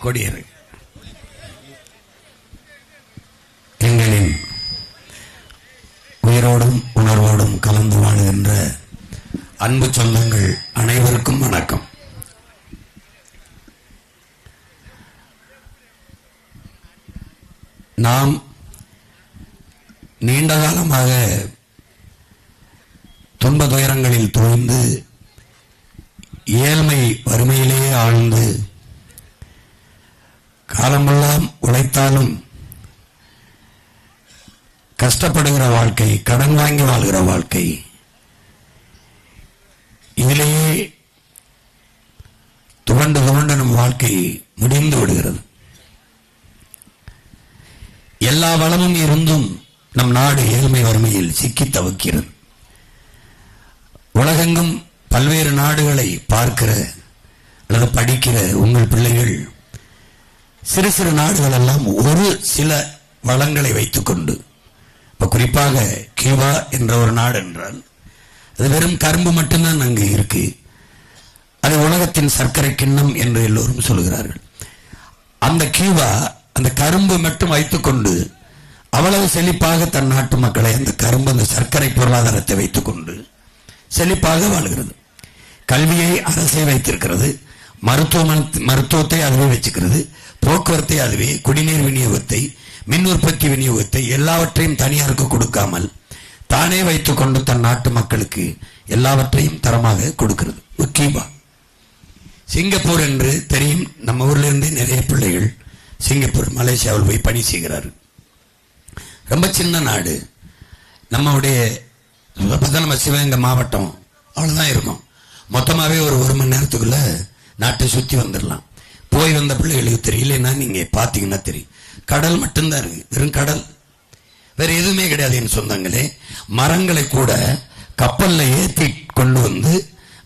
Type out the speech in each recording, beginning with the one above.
கொடியேறு. எங்களின் உயிரோடும் உணர்வோடும் கலந்து வாழுகின்ற அன்பு சொந்தங்கள் அனைவருக்கும் வணக்கம். நாம் நீண்ட காலமாக துன்ப துயரங்களில் துணிந்து ஏழ்மை வறுமையிலேயே ஆழ்ந்து காலமெல்லாம் உழைத்தாலும் கஷ்டப்படுகிற வாழ்க்கை, கடன் வாங்கி வாழ்கிற வாழ்க்கை, இதிலேயே துவண்டு துவண்டு நம் வாழ்க்கை முடிந்து விடுகிறது. எல்லா வளமும் இருந்தும் நம் நாடு ஏழ்மை வறுமையில் சிக்கி தவிக்கிறது. உலகெங்கும் பல்வேறு நாடுகளை பார்க்கிற அல்லது படிக்கிற உங்கள் பிள்ளைகள் சிறு சிறு நாடுகள் எல்லாம் ஒரு சில வளங்களை வைத்துக் கொண்டு, இப்ப குறிப்பாக கியூபா என்ற ஒரு நாடு என்றால் அது வெறும் கரும்பு மட்டும்தான் அங்கு இருக்கு. அது உலகத்தின் சர்க்கரை கிண்ணம் என்று எல்லோரும் சொல்கிறார்கள். அந்த கியூபா அந்த கரும்பு மட்டும் வைத்துக்கொண்டு அவ்வளவு செழிப்பாக தன் நாட்டு மக்களை அந்த கரும்பு அந்த சர்க்கரை பொருளாதாரத்தை வைத்துக் கொண்டு செழிப்பாக வாழ்கிறது. கல்வியை அரசே வைத்திருக்கிறது, மருத்துவத்தை அதுவே வச்சுக்கிறது, போக்குவரத்தை அதுவே, குடிநீர் விநியோகத்தை, மின் உற்பத்தி விநியோகத்தை எல்லாவற்றையும் தனியாருக்கு கொடுக்காமல் தானே வைத்துக் கொண்டு தன் நாட்டு மக்களுக்கு எல்லாவற்றையும் தரமாக கொடுக்கிறது. கியூபா. சிங்கப்பூர் என்று தெரியும், நம்ம ஊர்ல இருந்தே நிறைய பிள்ளைகள் சிங்கப்பூர் மலேசியாவில் போய் பணி செய்கிறார்கள். ரொம்ப சின்ன நாடு. நம்முடைய நம்ம சிவகங்கை மாவட்டம் அவ்வளவுதான் இருக்கும். மொத்தமாவே ஒரு மணி நேரத்துக்குள்ள நாட்டை சுத்தி வந்துடலாம். போய் வந்த பிள்ளைகளுக்கு தெரியலன்னா நீங்க பாத்தீங்கன்னா தெரியும். கடல் மட்டும்தான் இருக்கு, வெறும் கடல், வேற எதுவுமே கிடையாது. என் சொந்தங்களே, மரங்களை கூட கப்பல்ல ஏற்றி கொண்டு வந்து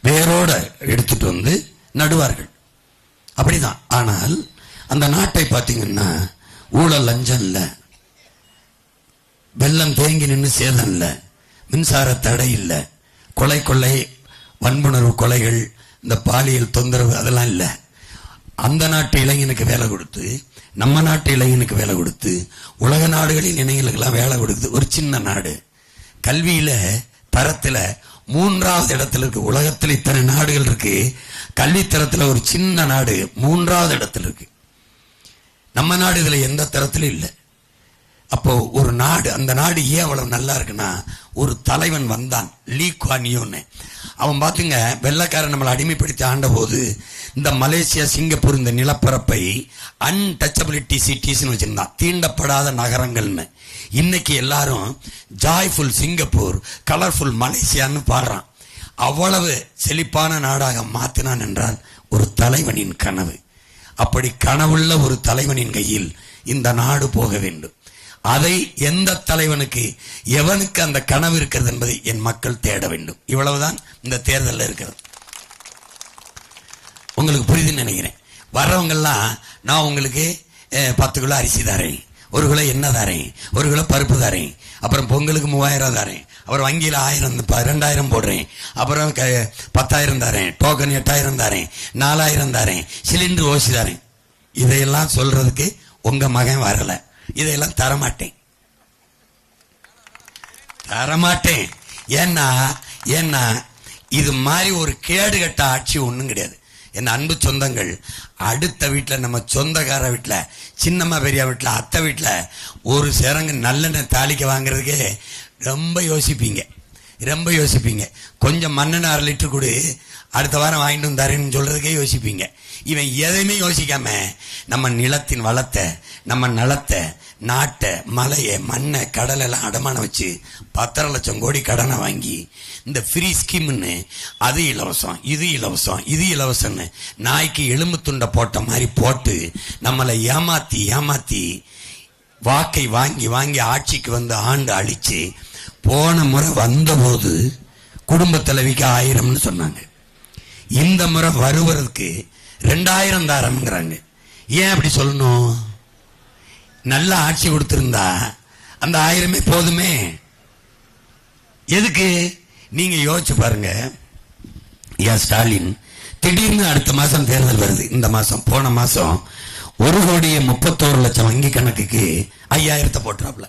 வேரோட எடுத்துட்டு வந்து நடுவார்கள். அப்படிதான். ஆனால் அந்த நாட்டை பார்த்தீங்கன்னா ஊழல் லஞ்சம் இல்ல, வெள்ளம் தேங்கி நின்று சேதம் இல்ல, மின்சார தடை இல்ல, கொள்ளை வன்புணர்வு கொலைகள், இந்த பாலியல் தொந்தரவு அதெல்லாம் இல்ல. அந்த நாட்டு இளைஞனுக்கு வேலை கொடுத்து, நம்ம நாட்டு இளைஞனுக்கு வேலை கொடுத்து, உலக நாடுகளின் இளைஞர்களுக்கெல்லாம் வேலை கொடுத்து ஒரு சின்ன நாடு. கல்வியில தரத்துல 3வது இடத்துல இருக்கு. உலகத்தில் இத்தனை நாடுகள் இருக்கு, கல்வி தரத்துல ஒரு சின்ன நாடு 3வது இடத்துல இருக்கு. நம்ம நாடு இதுல எந்த தரத்திலும் இல்லை. அப்போ ஒரு நாடு, அந்த நாடு ஏன் அவ்வளவு நல்லா இருக்குன்னா, ஒரு தலைவன் வந்தான், லீ குவான் யூன்னு. அவன் பாத்துங்க, வெள்ளைக்காரன் நம்மளை அடிமைப்படுத்தி ஆண்ட போது இந்த மலேசியா சிங்கப்பூர் இந்த நிலப்பரப்பை அன்டச்சபிலிட்டி சிட்டிஸ்னு வச்சிருந்தான், தீண்டப்படாத நகரங்கள்னு. இன்னைக்கு எல்லாரும் ஜாய்ஃபுல் சிங்கப்பூர், கலர்ஃபுல் மலேசியான்னு பாடுறான். அவ்வளவு செழிப்பான நாடாக மாத்தினான் என்றால் ஒரு தலைவனின் கனவு. அப்படி கனவுள்ள ஒரு தலைவனின் கையில் இந்த நாடு போக வேண்டும். அதை எந்த தலைவனுக்கு, எவனுக்கு அந்த கனவு இருக்கிறது என்பதை என் மக்கள் தேட வேண்டும். இவ்வளவுதான் இந்த தேர்தலில் இருக்கிறது. உங்களுக்கு புரியுதுன்னு நினைக்கிறேன். வர்றவங்கெல்லாம் நான் உங்களுக்கு 10 கிலோ அரிசி தரேன், 1 கிலோ எண்ணெய் தரேன், 1 கிலோ பருப்பு தரேன், அப்புறம் பொங்கலுக்கு 3000 தரேன், அப்புறம் வங்கியில் 1000 2000 போடுறேன், அப்புறம் 10,000 தரேன், டோக்கன் 8000 தரேன், 4000 தரேன், சிலிண்டர் ஓசி தரேன். இதையெல்லாம் சொல்றதுக்கு உங்க மகன் வரல. இதையெல்லாம் தரமாட்டேன். ஏன்னா இது மாதிரி ஒரு கேடுகட்ட ஆட்சி ஒண்ணும் கிடையாது. என் அன்பு சொந்தங்கள், அடுத்த வீட்டில், நம்ம சொந்தக்கார வீட்டில், சின்னம்மா பெரியா வீட்டில், அத்தை வீட்டில் ஒரு சேரங்க நல்லெண்ணெய் தாளிக்க வாங்குறதுக்கே ரொம்ப யோசிப்பீங்க. கொஞ்சம் மண்ணெண்ணெய் 1/2 லிட்டர் கொடு, அடுத்த வாரம் வாங்கிட்டு வந்தாருன்னு சொல்றதுக்கே யோசிப்பீங்க. இவன் எதையுமே யோசிக்காம நம்ம நிலத்தின் வளத்தை, நம்ம நலத்தை, நாட்டை, மலையை, மண்ணை, கடலை எல்லாம் அடமானம் வச்சு 10 லட்சம் கோடி கடனை வாங்கி இந்த ஃப்ரீ ஸ்கீம்னு அது இலவசம், இது இலவசம்னு நாய்க்கு எலும்பு துண்டை போட்ட மாதிரி போட்டு நம்மளை ஏமாத்தி வாக்கை வாங்கி ஆட்சிக்கு வந்து ஆண்டு அழிச்சு, போன முறை வந்தபோது குடும்ப தலைவிக்கு 1000ன்னு சொன்னாங்க. இந்த முறை வருவதற்கு 2000 தாரம்ங்கிறாங்க. ஏன் அப்படி சொல்லணும்? நல்ல ஆட்சி கொடுத்திருந்தா அந்த 1000மே போதுமே. எதுக்கு? நீங்க யோசிச்சு பாருங்க. ஸ்டாலின் திடீர்னு அடுத்த மாசம் தேர்தல் வருது. இந்த மாசம் போன மாசம் 1,31,00,000 வங்கி கணக்குக்கு 5,000 போட்டுறாப்ல.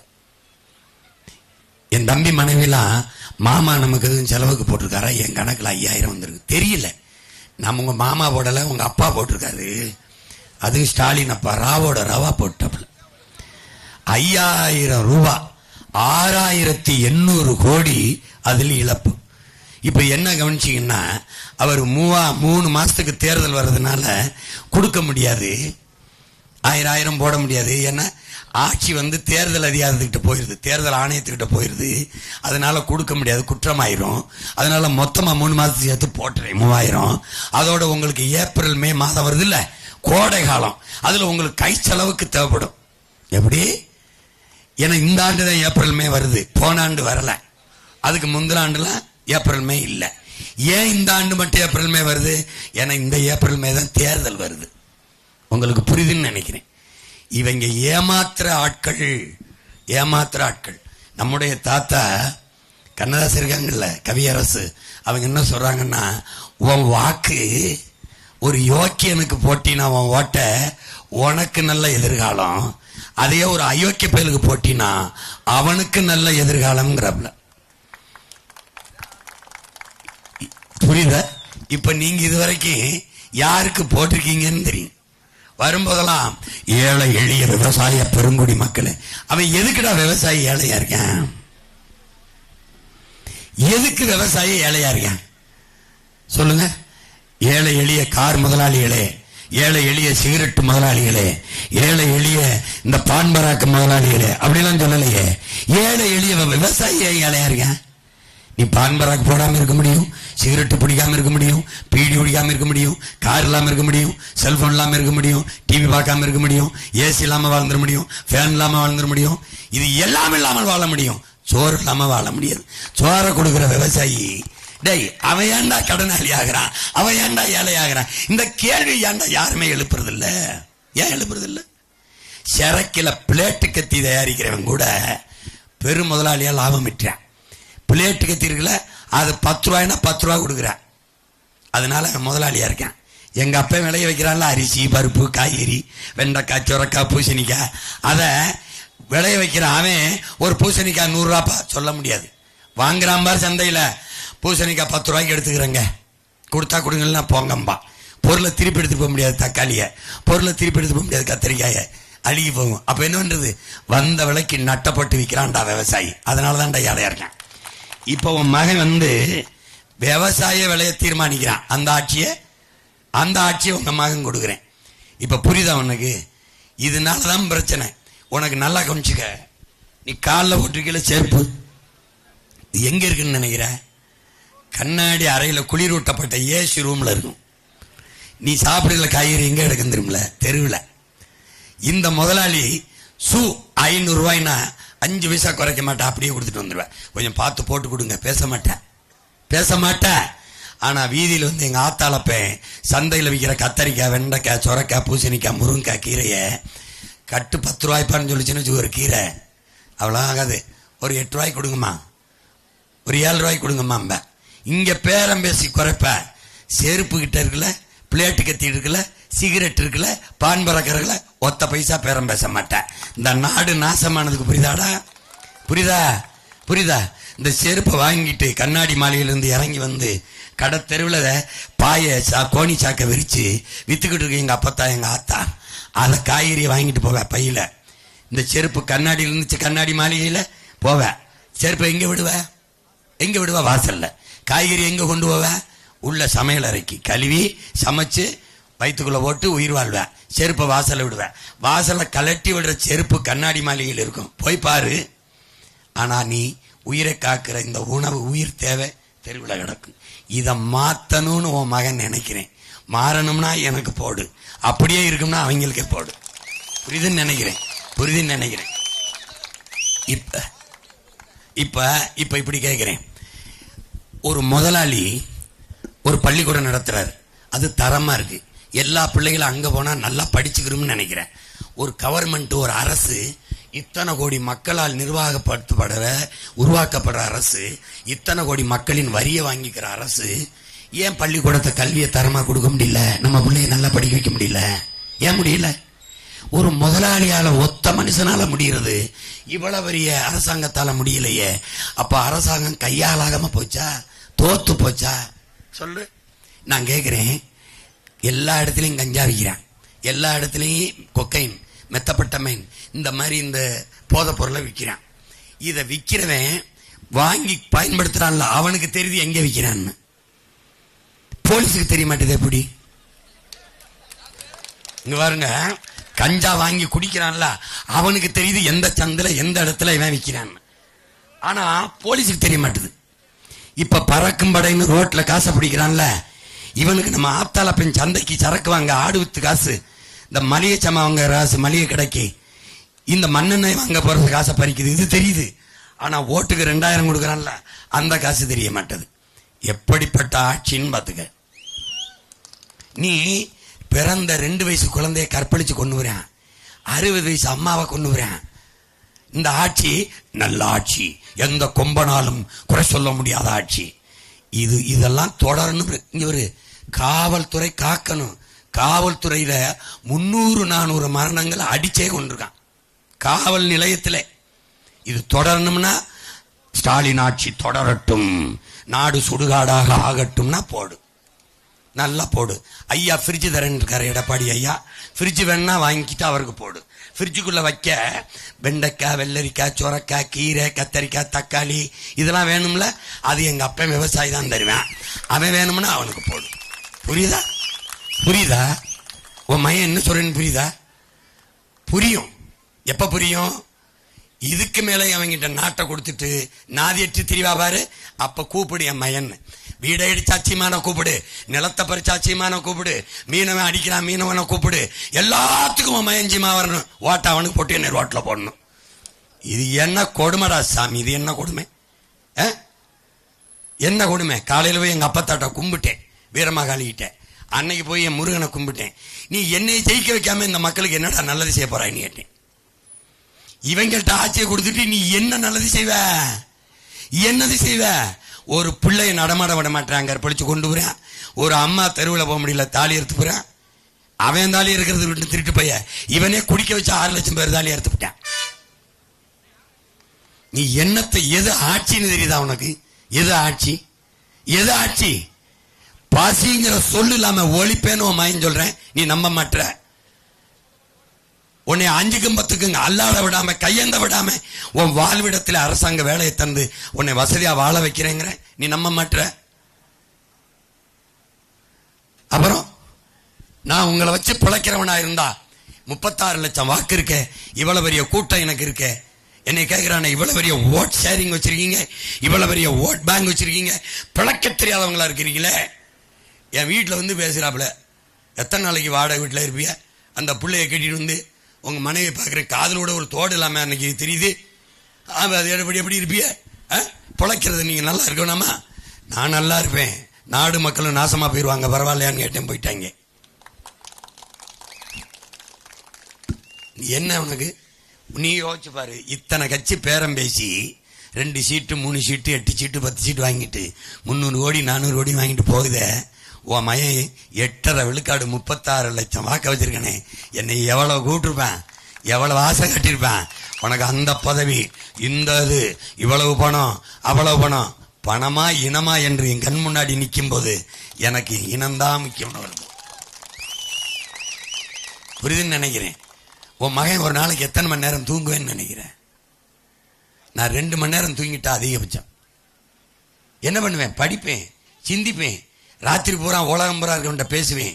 என் தம்பி மனைவிலாம் மாமா நமக்கு எதுவும் செலவுக்கு போட்டிருக்காரா, என் கணக்குல 5,000 வந்திருக்கு. தெரியல, நம்ம உங்க மாமா போடல, உங்க அப்பா போட்டிருக்காரு. அது ஸ்டாலின் அப்பா ராவோட ரவா போட்டாப்ல. 5,000 ரூபாய், 6,800 கோடி அதில் இழப்பு. இப்ப என்ன கவனிச்சீங்கன்னா, அவர் 3 மாசத்துக்கு தேர்தல் வர்றதுனால கொடுக்க முடியாது, 1000 போட முடியாது. ஏன்னா ஆட்சி தேர்தல் அதிகாரத்துக்கிட்ட போயிருது, தேர்தல் ஆணையத்துக்கிட்ட போயிருது. அதனால கொடுக்க முடியாது, குற்றமாயிரும். அதனால மொத்தமா 3 மாசத்துக்கு சேர்த்து போட்டுறேன் 3000. அதோட உங்களுக்கு ஏப்ரல் மே மாதம் வருது இல்ல, கோடை காலம், அதுல உங்களுக்கு கை செலவுக்கு தேவைப்படும். எப்படி? ஏன்னா இந்த ஆண்டு தான் ஏப்ரல் மே வருது, போன ஆண்டு வரல. அதுக்கு முந்தின ஆண்டுலாம் ஏப்ரல் மே இல்ல. ஏன் இந்த ஆண்டு மட்டும் ஏப்ரல் மே வருது? ஏன்னா இந்த ஏப்ரல் மே தான் தேர்தல் வருது. உங்களுக்கு புரியுதுன்னு நினைக்கிறேன். இவங்க ஏமாத்துற ஆட்கள். நம்முடைய தாத்தா கண்ணதாசன் இருக்காங்கல்ல, கவியரசு, அவங்க என்ன சொல்றாங்கன்னா, உன் வாக்கு ஒரு யோக்கியனுக்கு போட்டினா உன் ஓட்ட உனக்கு நல்ல எதிர்காலம், அதையே ஒரு அயோக்கிய பயலுக்கு போட்டினா அவனுக்கு நல்ல எதிர்காலம்ங்கிறப்பல. புரியுதா? இப்ப நீங்க இதுவரைக்கும் யாருக்கு போட்டிருக்கீங்கன்னு தெரியும். வரும்போதெல்லாம் ஏழை எளிய விவசாய பெருங்குடி மக்கள், அவன் எதுக்குடா விவசாயி ஏழையா இருக்கான்? எதுக்கு விவசாயி ஏழையா இருக்கான் சொல்லுங்க? ஏழை எளிய கார் முதலாளிகளே, ஏழை எளிய சிகரெட் முதலாளிகளே, ஏழை எளிய இந்த பான்பராக்கு முதலாளிகளே, அப்படிலாம் சொல்லலையே. ஏழை எளிய விவசாயி ஏழையா இருக்கான். நீ பான்பராக்கு போடாம இருக்க முடியும், சிகரெட்டு பிடிக்காம இருக்க முடியும், பீடி பிடிக்காம இருக்க முடியும், கார் இல்லாம இருக்க முடியும், செல்போன் இல்லாம இருக்க முடியும், டிவி பார்க்காம இருக்க முடியும், ஏசி இல்லாம வாழ்ந்துட முடியும், ஃபேன் இல்லாம வாழ்ந்துட முடியும். இது எல்லாம் இல்லாமல் வாழ முடியும், சோறு இல்லாம வாழ முடியாது. சோறை கொடுக்கிற விவசாயி, டேய் அவன் ஏன்டா கடனாளி ஆகிறான், அவன் ஏன்டா ஏழை ஆகிறான்? இந்த கேள்வி ஏன்டா யாருமே எழுப்புறது இல்ல? ஏன் எழுப்புறது இல்ல? சரக்கில பிளேட்டு கத்தி தயாரிக்கிறவன் கூட பெரு முதலாளியா லாபம் விட்டுறான். பிளேட்டு கத்தி இருக்குல்ல, அது 10 ரூபாய்னா 10 ரூபா கொடுக்குறான். அதனால முதலாளியா இருக்கான். எங்க அப்பா விளைய வைக்கிறான்ல, அரிசி பருப்பு காய்கறி வெண்டைக்காய் சுரக்காய் பூசணிக்காய், அதை விளைய வைக்கிறான். அவன் ஒரு பூசணிக்காய் 100 ரூபா சொல்ல முடியாது. வாங்குறான் பார் சந்தையில, பூசணிக்காய் 10 ரூபாய்க்கு எடுத்துக்கிறேங்க, கொடுத்தா கொடுங்கன்னா போங்கம்பா. பொருளை திருப்பி எடுத்து போக முடியாது, தக்காளிய பொருளை திருப்பி எடுத்து போக முடியாது, கத்திரிக்காய அழுகி போகும். அப்ப என்ன பண்றது? வந்த விலைக்கு நட்டப்பட்டு விற்கிறான்டா விவசாயி. அதனாலதான்டா ஏழையா இருக்கான். இப்ப உன் மகன் விவசாய விலையை தீர்மானிக்கிறான். அந்த ஆட்சியை உங்க மகன் கொடுக்குறேன். இப்ப புரியுதா உனக்கு? இதனாலதான் பிரச்சனை. உனக்கு நல்லா கவனிச்சுக்க. நீ காலில் போட்டிருக்கல செருப்பு, எங்க இருக்குன்னு நினைக்கிற? கண்ணாடி அறையில குளிரூட்டப்பட்ட ஏசி ரூம்ல இருக்கும். நீ சாப்பிடுற காய்கறி எங்க எடுக்க தெரியுமில? தெருவில். இந்த முதலாளி சூ 500 ரூபாய்னா 5 பைசா குறைக்க மாட்டேன், அப்படியே கொடுத்துட்டு வந்துடுவேன். கொஞ்சம் பார்த்து போட்டு கொடுங்க. பேச மாட்டேன். ஆனா வீதியில எங்க ஆத்தாளப்பேன் சந்தையில் விற்கிற கத்தரிக்காய் வெண்டைக்காய் சொரக்காய் பூசணிக்காய் முருங்கைக்காய் கீரையை கட்டு 10 ரூபாய்ப்பான்னு சொல்லிச்சுன்னு ஒரு கீரை அவ்வளோ ஆகாது, ஒரு 8 ரூபாய்க்கு கொடுங்கம்மா, ஒரு 7 ரூபாய்க்கு கொடுங்கம்மா. இங்க பேரம் பேசி குறைப்ப. செருப்பு கிட்ட இருக்குல்ல, பிளேட்டு கத்தி இருக்குல்ல, சிகரெட் இருக்குல்ல, பான் பறக்கிறதுல ஒத்த பைசா பேரம் பேச மாட்டேன். இந்த நாடு நாசமானதுக்கு புரியுதா? இந்த செருப்பை வாங்கிட்டு கண்ணாடி மாளிகையிலிருந்து இறங்கி கடை தெருவில் பாய கோணி சாக்க விரிச்சு வித்துக்கிட்டு இருக்கு எங்க அப்பத்தா எங்க ஆத்தா. அதை காய்கறியை வாங்கிட்டு போவேன் பையில. இந்த செருப்பு கண்ணாடியில் இருந்துச்சு, கண்ணாடி மாளிகையில போவேன். செருப்பை எங்க விடுவா? வாசல்ல. காய்கறி எங்க கொண்டு போவேன்? உள்ள சமையல் அறைக்கு கழுவி சமைச்சு வயிற்றுக்குள்ள போட்டு உயிர் வாழ்வேன். செருப்பை வாசல்ல விடுவேன். வாசல்ல கலட்டி விடுற செருப்பு கண்ணாடி மாளிகையில் இருக்கும், போய் பாரு. ஆனா நீ உயிரை காக்கிற இந்த உணவு, உயிர் தேவை தெருவில் கிடக்கும். இதை மாத்தணும்னு உன் மகன் நினைக்கிறேன். மாறணும்னா எனக்கு போடு, அப்படியே இருக்கும்னா அவங்களுக்கே போடு. புரியுதுன்னு நினைக்கிறேன். இப்ப இப்படி கேட்கிறேன். ஒரு முதலாளி ஒரு பள்ளிக்கூடம் நடத்துறாரு, அது தரமா இருக்கு, எல்லா பிள்ளைகளும் அங்க போனா நல்லா படிச்சுக்கிறோம்னு நினைக்கிறேன். ஒரு கவர்மெண்ட், ஒரு அரசு, இத்தனை கோடி மக்களால் உருவாக்கப்படுற அரசு, இத்தனை கோடி மக்களின் வரியை வாங்கிக்கிற அரசு, ஏன் பள்ளிக்கூடத்தை கல்வியை தரமா கொடுக்க முடியல? நம்ம பிள்ளைய நல்லா படிக்க வைக்க முடியல? ஏன் முடியல? ஒரு முதலாளியால, ஒத்த மனுஷனால முடிகிறது, இவ்வளவு பெரிய அரசாங்கத்தால முடியலையே. அப்ப அரசாங்கம் கையாளாகாம போச்சா? தோத்து போச்சா? சொல்லு. நான் கேட்கிறேன், எல்லா இடத்துலயும் கஞ்சா விற்கிறான், எல்லா இடத்துலயும் கொக்கைன், மெத்தப்பட்டமைன், இந்த மாதிரி இந்த போதை பொருளை விற்கிறான். இதை விற்கிறவன் வாங்கி பயன்படுத்துறான்ல, அவனுக்கு தெரியுது எங்க விற்கிறான்னு. போலீஸுக்கு தெரிய மாட்டேது. எப்படி? இங்க பாருங்க, கஞ்சா வாங்கி குடிக்கிறான்ல, அவனுக்கு தெரியுது எந்த சந்தில எந்த இடத்துல இவன் விற்கிறான். ஆனா போலீஸுக்கு தெரிய மாட்டேது. இப்ப பறக்கும் படைன்னு ரோட்ல காசை பிடிக்கிறான்ல, இவனுக்கு நம்ம ஆத்தால பெண் சந்தைக்கு சரக்கு வாங்க ஆடு வித்து காசு, இந்த மளிகை சமா வாங்க காசு, மளிகை கடைக்கு இந்த மண்ணெண்ணெய் வாங்க போறது காசை பறிக்குது, இது தெரியுது. ஆனா ஓட்டுக்கு 2000 கொடுக்கறான்ல, அந்த காசு தெரிய மாட்டது. எப்படிப்பட்ட ஆட்சின்னு பாத்துக்க. நீ பிறந்த 2 வயசு குழந்தைய கற்பழிச்சு கொண்டு வரான், 60 வயசு அம்மாவை கொண்டு வரான். இந்த ஆட்சி நல்ல ஆட்சி, எந்த கொம்பனாலும் குறை சொல்ல முடியாத ஆட்சி. இதெல்லாம் தொடரணும். இங்க ஒரு காவல்துறை காக்கணும். காவல்துறையில 300-400 மரணங்கள் அடிச்சே கொண்டிருக்கான் காவல் நிலையத்தில். இது தொடரணும்னா ஸ்டாலின் ஆட்சி தொடரட்டும், நாடு சுடுகாடாக ஆகட்டும்னா போடு, நல்லா போடு. ஐயா ஃப்ரிட்ஜ் தரேன்னு இருக்காரு எடப்பாடி ஐயா, ஃப்ரிட்ஜ் வேணா வாங்கிட்டு அவருக்கு போடு. ஃப்ரிட்ஜுக்குள்ள வைக்க வெண்டைக்காய், வெள்ளரிக்காய், சுரக்காய், கீரை, கத்தரிக்காய், தக்காளி இதெல்லாம் வேணும்ல, அது எங்க அப்பா விவசாயி தான் தருவேன், அவன் வேணும்னா அவனுக்கு போடு. புரியுதா? புரியுதா? உன் மையம் என்ன சொல்றேன்னு புரியுதா? புரியும். எப்ப புரியும்? இதுக்கு மேல அவங்கிட்ட நாட்டை கொடுத்துட்டு நாதியற்று திரிவா பாரு, அப்ப கூப்பிடு என் மயன். வீடை அடிச்சாச்சியமான கூப்பிடு, நிலத்தை பறிச்சாச்சியமான கூப்பிடு, மீனவன் அடிக்கிறான் மீனவனை கூப்பிடு, எல்லாத்துக்கும் மயஞ்சிமா வரணும். ஓட்ட அவனுக்கு போட்டு என்ன ரோட்ல போடணும். இது என்ன கொடுமைடா சாமி, இது என்ன கொடுமை? என்ன கொடுமை? காலையில போய் எங்க அப்பத்தாட்ட கும்பிட்டேன், வீரமகாளிகிட்ட. அன்னைக்கு போய் என் முருகனை கும்பிட்டேன். நீ என்னை ஜெயிக்க வைக்காம இந்த மக்களுக்கு என்னடா நல்லது செய்ய போறான்னு கேட்டேன். இவங்கள்ட்ட ஆட்சியை கொடுத்துட்டு நீ என்ன நல்லது செய்வ? என்னது செய்வ? ஒரு பிள்ளைய நடமாட விட மாட்டாங்க, படிச்சு கொண்டு போறான். ஒரு அம்மா தெருவில் போக முடியல, தாலி எடுத்து போறான். அவன் தாலி இருக்கிறது விட்டு திருட்டு பைய, இவனே குடிக்க வச்ச 6 லட்சம் பேர் தாலி எடுத்து விட்டான். நீ என்னத்தை, எது ஆட்சின்னு தெரியுதா உனக்கு? எது ஆட்சி? எது ஆட்சி? பாசிங்கிற சொல்லு இல்லாம ஒழிப்பேன்னு மயன் சொல்றேன், நீ நம்ப மாட்ட. உன்னை 5க்கும் 10க்கும் அல்லாட விடாம, கையெந்த விடாம உன் வாழ்விடத்தில் அரசாங்க வேலையை தந்து உன்னை வசதியா வாழ வைக்கிறேங்கிற, நீ நம்ப மாட்ட. அப்புறம் நான் உங்களை வச்சு பிழைக்கிறவனா இருந்தா 36 லட்சம் வாக்கு இருக்க, இவ்வளவு பெரிய கூட்டம் எனக்கு இருக்க, என்னை கேட்கிறான இவ்வளவு பெரிய ஓட் ஷேரிங் வச்சிருக்கீங்க, இவ்வளவு பெரிய ஓட் பேங்க் வச்சிருக்கீங்க, பிழைக்க தெரியாதவங்களா இருக்கிறீங்களே. என் வீட்டில் வந்து பேசுறாப்புல, எத்தனை நாளைக்கு வாடகை வீட்டில் இருப்பிய? அந்த பிள்ளைய கட்டிட்டு வந்து உங்க மனைவி பார்க்குற காதலோட ஒரு தோடு இல்லாம அன்னைக்கு தெரியுது. அது எப்படி இருப்பிய? பிழைக்கிறது நீங்க நல்லா இருக்கணுமா? நான் நல்லா இருப்பேன், நாடு மக்களும் நாசமா போயிருவாங்க, பரவாயில்லையான்னு கேட்டேன், போயிட்டாங்க. என்ன உனக்கு? நீ யோசிச்சு பாரு, இத்தனை கட்சி பேரம் பேசி 2 சீட்டு 3 சீட்டு 8 சீட்டு 10 சீட்டு வாங்கிட்டு 300 கோடி 400 கோடி வாங்கிட்டு போகுதே. உன் மயன் 8.5 விழுக்காடு 36 லட்சம் வாக்க வச்சிருக்கனே, என்னை எவ்வளவு கூட்டிருப்பேன், எவ்வளவு ஆசை கட்டிருப்பேன். உனக்கு அந்த பதவி, இந்த இது, இவ்வளவு பணம் அவ்வளவு பணம், பணமா இனமா என்று என் கண் முன்னாடி நிற்கும் போது எனக்கு இனம்தான் முக்கியம். புரியுதுன்னு நினைக்கிறேன். உன் மகன் ஒரு நாளைக்கு எத்தனை மணி நேரம் தூங்குவேன்னு நினைக்கிறேன்? நான் 2 மணி நேரம் தூங்கிட்டா அதிகபட்சம். என்ன பண்ணுவேன்? படிப்பேன், சிந்திப்பேன், ராத்திரி பூரா உலகம் பூரா இருக்க பேசுவேன்.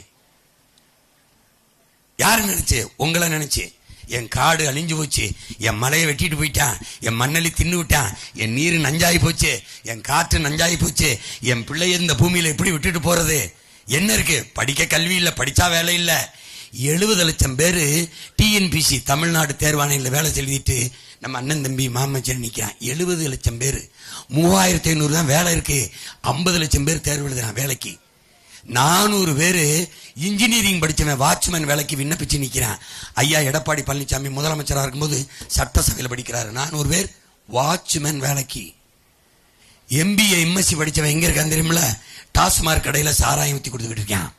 யாரு நினைச்சு? உங்களை நினைச்சு. என் காடு அழிஞ்சு போச்சு, என் மலையை வெட்டிட்டு போயிட்டான், என் மண்ணலி தின்னு விட்டான், என் நீர் நஞ்சாயி போச்சு, என் காற்று நஞ்சாயி போச்சு, என் பிள்ளைய இந்த பூமியில எப்படி விட்டுட்டு போறது? என்ன இருக்கு? படிக்க கல்வி இல்ல, படிச்சா வேலை இல்ல. 70 லட்சம் பேரு டிஎன்பிசி தமிழ்நாடு தேர்வாணையில் வேலை செலுத்திட்டு நம்ம அண்ணன் தம்பி மாமச்சன் நிக்கிறான். 70 லட்சம் பேரு, 3500 தான் வேலை இருக்கு, 50 லட்சம் பேர் தேர்வு எழுதுறான் வேலைக்கு. 400 பேரு இன்ஜினியரிங் படிச்சவன் வாட்ச்மேன் வேலைக்கு விண்ணப்பிச்சு நிக்கிறான். ஐயா எடப்பாடி பழனிசாமி முதலமைச்சராக இருக்கும்போது சட்டசபையில் படிக்கிறாரு. 400 பேர் வாட்ச்மேன் வேலைக்கு. MBA MSc படிச்சவன் எங்க இருக்கான் தெரியுமில? டாஸ்மார்க் கடையில சாராயம் ஊத்தி கொடுத்துக்கிட்டு இருக்கான்.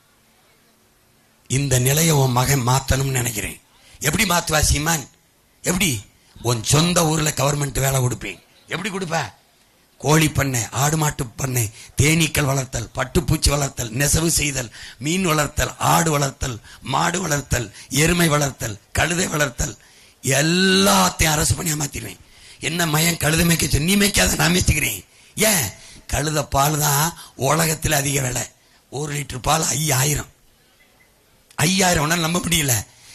இந்த நிலையை உன் மகன் மாத்தணும்னு நினைக்கிறேன். எப்படி மாத்துவா சீமான்? எப்படி? உன் சொந்த ஊர்ல கவர்மெண்ட் வேலை கொடுப்பேன். எப்படி கொடுப்ப? கோழி பண்ணை, ஆடு மாட்டு பண்ணை, தேனீக்கள் வளர்த்தல், பட்டுப்பூச்சி வளர்த்தல், நெசவு செய்தல், மீன் வளர்த்தல், ஆடு வளர்த்தல், மாடு வளர்த்தல், எருமை வளர்த்தல், கழுதை வளர்த்தல், எல்லாத்தையும் அரசு பண்ணி மாத்திடுவேன். என்ன மயம் கழுதை மேய்க்க? நீ மேய்க்காத, நான் மேய்ச்சிக்கிறேன். ஏன்? கழுத பால் தான் உலகத்தில் அதிக விலை. 1 லிட்டர் பால் 5000 நம்ப முடியல.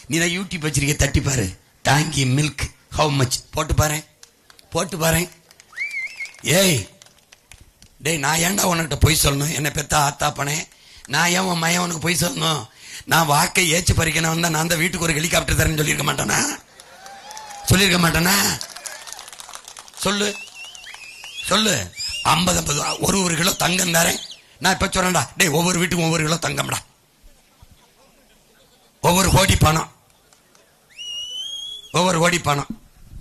நீ தான் யூடியூப் வச்சிருக்க, தட்டி பாரு. டாங்கி மில்க் ஹவு மச் போட்டு பாரு. ஏய் டேய், நான் ஏன்டா உன்கிட்ட பொய் சொல்லணும்? என்ன பெத்தா ஆத்தா பண்ணே, நான் ஏன் உன் மையன் உனக்கு பொய் சொல்லணும்? நான் வாக்கை ஏச்சு பறிக்கணும் வந்தா நான் தான் வீட்டுக்கு ஒரு ஹெலிகாப்டர் தரேன்னு சொல்லியிருக்க மாட்டேனா? சொல்லு 50 ஒரு கிலோ தங்கம் தரேன். நான் இப்ப சொல்றேன்டா, டேய் ஒவ்வொரு வீட்டுக்கும் 1 கிலோ தங்கம்டா, 1 கோடி பணம், 1 கோடி பணம்.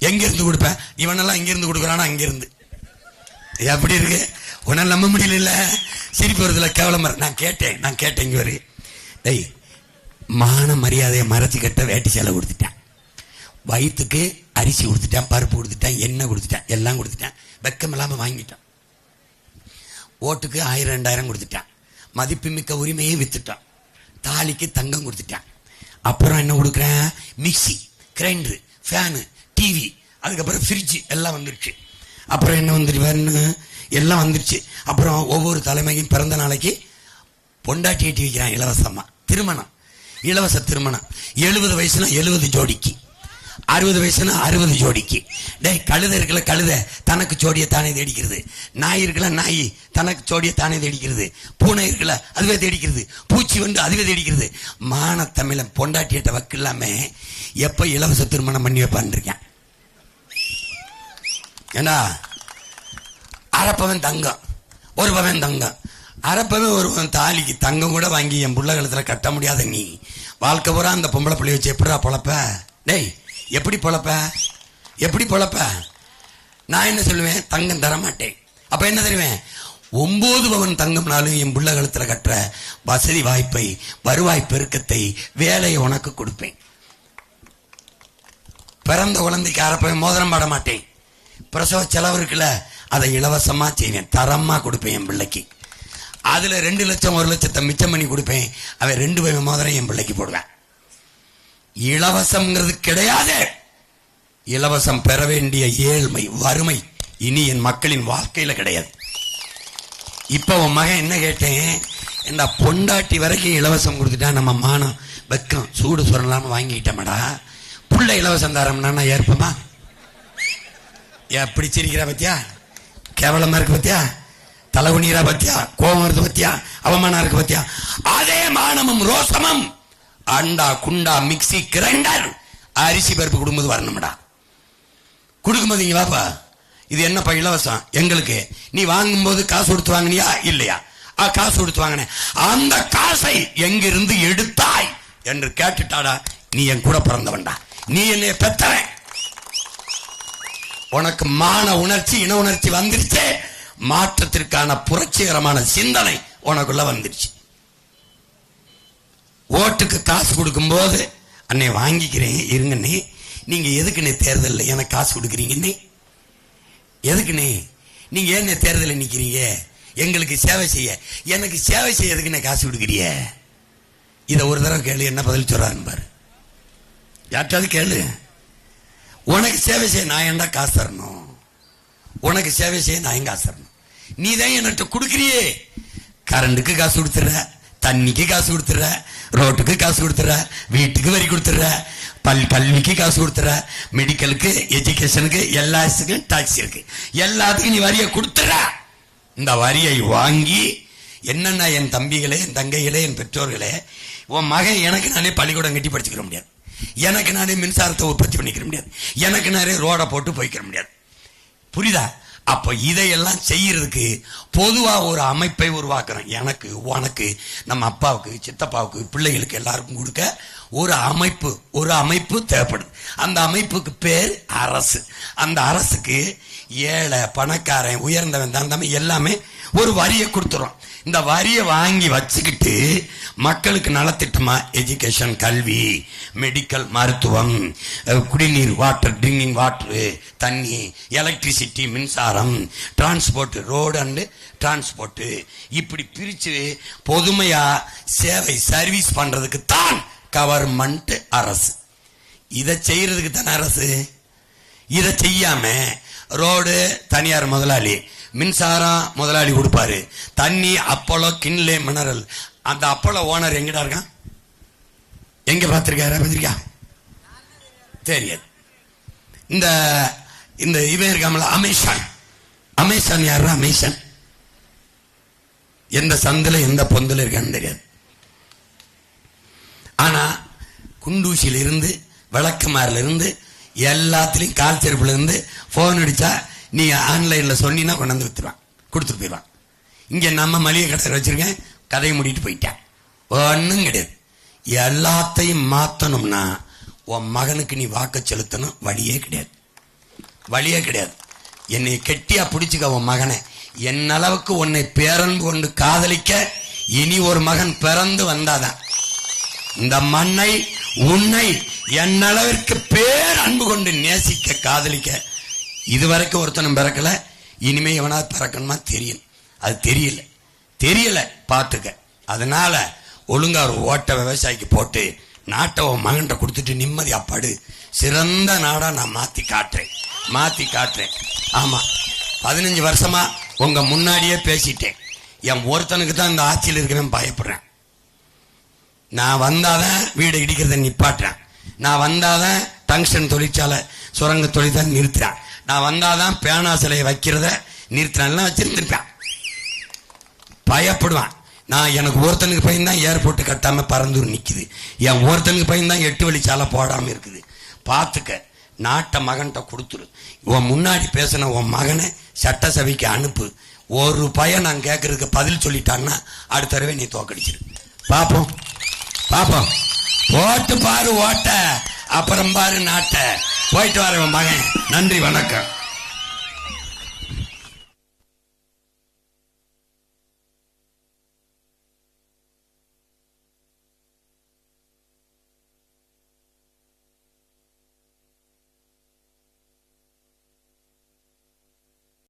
எங்க இருந்து கொடுப்பேன்? இவனெல்லாம் இங்க இருந்து கொடுக்குறானா? அங்க இருந்து. எப்படி இருக்கு? உன்னால நம்ப முடியல. சிரிப்பு வருதுல, கேவலமா. நான் கேட்டேன் இங்க வரு. டேய், மான மரியாதையை மறைச்சு கட்ட வேட்டி சேலை கொடுத்துட்டேன், வயிற்றுக்கு அரிசி கொடுத்துட்டேன், பருப்பு கொடுத்துட்டேன், எண்ணெய் கொடுத்துட்டேன், எல்லாம் கொடுத்துட்டேன். வெக்கம் இல்லாம வாங்கிட்டான். ஓட்டுக்கு 1000 2000 கொடுத்துட்டான். மதிப்புமிக்க உரிமையை வித்துட்டான். தாலிக்கு தங்கம் கொடுத்துட்டான். அப்புறம் என்ன கொடுக்குறேன்? மிக்சி, கிரைண்டரு, ஃபேனு, டிவி, அதுக்கப்புறம் ஃப்ரிட்ஜ் எல்லாம் வந்துருச்சு. அப்புறம் என்ன வந்துருவாருன்னு எல்லாம் வந்துருச்சு. அப்புறம் ஒவ்வொரு தலைமையும் பிறந்த நாளைக்கு பொண்டாட்டி ஏட்டி வைக்கிறான் இலவசமா. திருமணம், இலவச திருமணம். 70 வயசுனா 70 ஜோடிக்கு, 60 வயசுனா 60 ஜோடிக்கு. டேய், கழுதை இருக்கல, கழுதை தனக்கு ஜோடியை தானே தேடிக்கிறது. நாய் இருக்கல, நாய் தனக்கு ஜோடியை தானே தேடிக்கிறது. பூனை இருக்கல, அதுவே தேடிக்கிறது. பூச்சி வந்து அதுவே தேடிக்கிறது. மான தமிழன் பொண்டாட்டியிட்ட வக்கு இல்லாம எப்ப இலவச திருமணம் பண்ணி வைப்பான் இருக்கேன். ஏன்னா அரப்பவன் தங்கம், 1 பவன் தங்கம், அரப்பவன் 1 பவன் தாலிக்கு தங்கம் கூட வாங்கி என் புள்ள கழுத்துல கட்ட முடியாத நீ வாழ்க்கை பூரா அந்த பொம்பளை பிள்ளை வச்சு எப்படா பொழப்ப? டேய், எப்படி பொழப்ப? நான் என்ன சொல்லுவேன்? தங்கம் தர மாட்டேன். அப்ப என்ன தருவேன்? 9 பவன் தங்கம்னாலும் என் புள்ள கழுத்துல கட்டுற வசதி வாய்ப்பை, வருவாய் பெருக்கத்தை, வேலையை உனக்கு கொடுப்பேன். பிறந்த குழந்தைக்கு அரப்பவன் மோதிரம் பாட மாட்டேன். பிரசவ செலவு இருக்குல்ல, அதை இலவசமா செய்வேன், தரமா கொடுப்பேன் என் பிள்ளைக்கு. அதுல 2 லட்சம் 1 லட்சத்தை மிச்சம் பண்ணி கொடுப்பேன். அவன் 2 பவன் மோதிரம் என் பிள்ளைக்கு போடுவேன். இலவசம்ங்கிறது கிடையாது. இலவசம் பெற வேண்டிய ஏழ்மை, வறுமை இனி என் மக்களின் வாழ்க்கையில கிடையாது. இப்ப உன் மகன் என்ன கேட்டேன்? என்ன பொண்டாட்டி வரைக்கும் இலவசம் கொடுத்துட்டா நம்ம மானம் வெக்கம் சூடு சொல்லலாம வாங்கிட்டோம்டா. புள்ள இலவசம் தரம்னா ஏற்பமா? எப்படி சிரிக்கிறா பத்தியா? கேவலமா இருக்கு பத்தியா? தலைகுனிரா பத்தியா? கோபம் வருது பத்தியா? அவமானம் இருக்கு பத்தியா? அதே மானமும் ரோசமும் அண்டா குண்டா மிக்சி கிரைண்டர் அரிசி பருப்பு கொடுக்கும்போது வரணும்டா. கொடுக்கும்போது இங்க வாப்பா, இது என்னப்பா இலவசம் எங்களுக்கு, நீ வாங்கும்போது காசு கொடுத்து வாங்கினியா இல்லையா? காசு கொடுத்து வாங்கினேன். அந்த காசை எங்கிருந்து எடுத்தாய் என்று கேட்டுட்டாடா, நீ என் கூட பிறந்தவன்டா, நீ என்னை பெத்தவன். உனக்கு மான உணர்ச்சி, இன உணர்ச்சி வந்துருச்சு. மாற்றத்திற்கான புரட்சிகரமான சிந்தனை உனக்குள்ள வந்துருச்சு. ஓட்டுக்கு காசு கொடுக்கும் போது அன்னை வாங்கிக்கிறேன் இருங்கண்ணே, நீங்க எதுக்குண்ணே தேர்தலில் எனக்கு காசு கொடுக்குறீங்கண்ணே? எதுக்குண்ணே நீங்க ஏன் தேர்தலில் நிக்கிறீங்க? எங்களுக்கு சேவை செய்ய. எனக்கு சேவை செய்ய எதுக்குண்ணே காசு கொடுக்குறீங்க? இதை ஒரு தடவை கேளு, என்ன பதில் சொல்றாருன்னு பாரு. யார்ட்டாவது கேளு. உனக்கு சேவை செய்ய நான் ஏன்டா காசு தரணும்? உனக்கு சேவை செய்ய நான் எங்க காசு தரணும்? நீ தான் என்கிட்ட கொடுக்குறியே. கரண்டுக்கு காசு கொடுத்துற, தண்ணிக்கு காசு கொடுத்துற, ரோட்டுக்கு காசு கொடுத்துற, வீட்டுக்கு வரி கொடுத்துற, கல்விக்கு காசு கொடுத்துற, மெடிக்கலுக்கு, எஜுகேஷனுக்கு, எல்லாத்துக்கும் டாக்ஸ் இருக்கு, எல்லாத்துக்கும் நீ வரியை கொடுத்துற. இந்த வரியை வாங்கி என்னன்னா என் தம்பிகளே, என் தங்கைகளே, என் பெற்றோர்களே, உன் மகன் எனக்கு நானே பள்ளிக்கூடம் கட்டி படிச்சுக்கிற முடியாது, எனக்கு நானே மின்சாரத்தை உற்பத்தி பண்ணிக்கிற முடியாது, எனக்கு நானே ரோட போட்டு போய்க்கிற முடியாது. புரியுதா? அப்ப இதையெல்லாம் செய்யறதுக்கு பொதுவா ஒரு அமைப்பை உருவாக்குறோம். எனக்கு, உனக்கு, நம்ம அப்பாவுக்கு, சித்தப்பாவுக்கு, பிள்ளைகளுக்கு எல்லாருக்கும் கொடுக்க ஒரு அமைப்பு தேவைப்படுது. அந்த அமைப்புக்கு பேர் அரசு. அந்த அரசுக்கு ஏழை பணக்காரன் உயர்ந்தவன் தாழ்ந்தவன் எல்லாமே ஒரு வரியை கொடுத்துரும். இந்த வரியை வாங்கி வச்சுக்கிட்டு மக்களுக்கு நலத்திட்டமா எஜுகேஷன், கல்வி, மெடிக்கல், மருத்துவம், குடிநீர், வாட்டர், ட்ரிங்கிங் வாட்டரு, தண்ணி, எலக்ட்ரிசிட்டி, மின்சாரம், டிரான்ஸ்போர்ட், ரோடு அண்டு டிரான்ஸ்போர்ட், இப்படி பிரிச்சு பொதுமையா சேவை சர்வீஸ் பண்றதுக்கு தான் கவர்மெண்ட் அரசு. இதை செய்யறதுக்கு தானே அரசு. இதை செய்யாம ரோடு தனியார் முதலாளி, மின்சாரம் முதலாளி கொடுப்பாரு, தண்ணி அப்போலோ, கின்லே, மினரல். அந்த அப்போலோ ஓனர் எங்கடா இருக்கான்? எங்க பார்த்திருக்கா? தெரியாது. இந்த இந்த இவன் இருக்காமல அமேசான். அமேசான் யாரு? அமேசான் எந்த சந்தில எந்த பொந்தில இருக்கான்னு தெரியாது. ஆனா குண்டூசியில இருந்து, விளக்குமாரில இருந்து, எல்லாத்திலையும் கால் செருப்புல இருந்து போன் அடிச்சா நீ ஆன்லைன்ல சொன்னீங்கன்னா கொண்டாந்து வித்துருவான், கொடுத்துட்டு போயிடுவான். இங்க நம்ம மளிகை கடை வச்சிருக்கேன், கதையை மூடிட்டு போயிட்டேன். ஒன்னும் கிடையாது. எல்லாத்தையும் மாத்தணும்னா உன் மகனுக்கு நீ வாக்கு செலுத்தணும். வழியே கிடையாது, வழியே கிடையாது. என்னை கெட்டியா பிடிச்சுக்க உன் மகனை. என் அளவுக்கு உன்னை பேரன்பு கொண்டு காதலிக்க இனி ஒரு மகன் பிறந்து வந்தாதான். இந்த மண்ணை, உன்னை என் அளவிற்கு பேரன்பு கொண்டு நேசிக்க காதலிக்க இதுவரைக்கும் ஒருத்தனும் பிறக்கல. இனிமே எவனாவது பிறக்கணுமா தெரியும். அது தெரியல பார்த்துக்க. அதனால ஒழுங்கா ஒரு ஓட்ட விவசாயிக்கு போட்டு நாட்டை மகன்கிட்ட கொடுத்துட்டு நிம்மதியா படு. சிறந்த நாடா நான் மாத்தி காட்டுறேன். ஆமா, 15 வருஷமா உங்க முன்னாடியே பேசிட்டேன். என் ஒருத்தனுக்கு தான் இந்த ஆட்சியில் இருக்கிறேன் பயப்படுறேன். நான் வந்தாதான் வீடு இடிக்கிறத நிப்பாட்டுறேன். நான் வந்தாதான் டங்ஸ்டன் தொழிற்சாலை, சுரங்க தொழிற்சாலை நிறுத்துறேன். நான் வந்தாதான் பேனா சிலையை வைக்கிறத நிறுத்தினா வச்சிருந்திருப்பேன். பயப்படுவான். நான் எனக்கு ஒருத்தனுக்கு பையன் தான் ஏர்போர்ட் கட்டாம பறந்தூர் நிக்குது. என் ஒருத்தனுக்கு பையன் தான் 8 வழிச்சாலை போடாம இருக்குது. பார்த்துக்க, நாட்டை மகன்கிட்ட கொடுத்துரு. உன் முன்னாடி பேசின உன் மகனை சட்டசபைக்கு அனுப்பு. ஒரு பையன் நான் கேட்கறதுக்கு பதில் சொல்லிட்டான்னா அடுத்த தடவை நீ தோக்கடிச்சிரு. பாப்போம். ஓட்டு பாரு ஓட்ட, அப்புறம் பாரு நாட்டை. போயிட்டு வர மகன். நன்றி, வணக்கம்.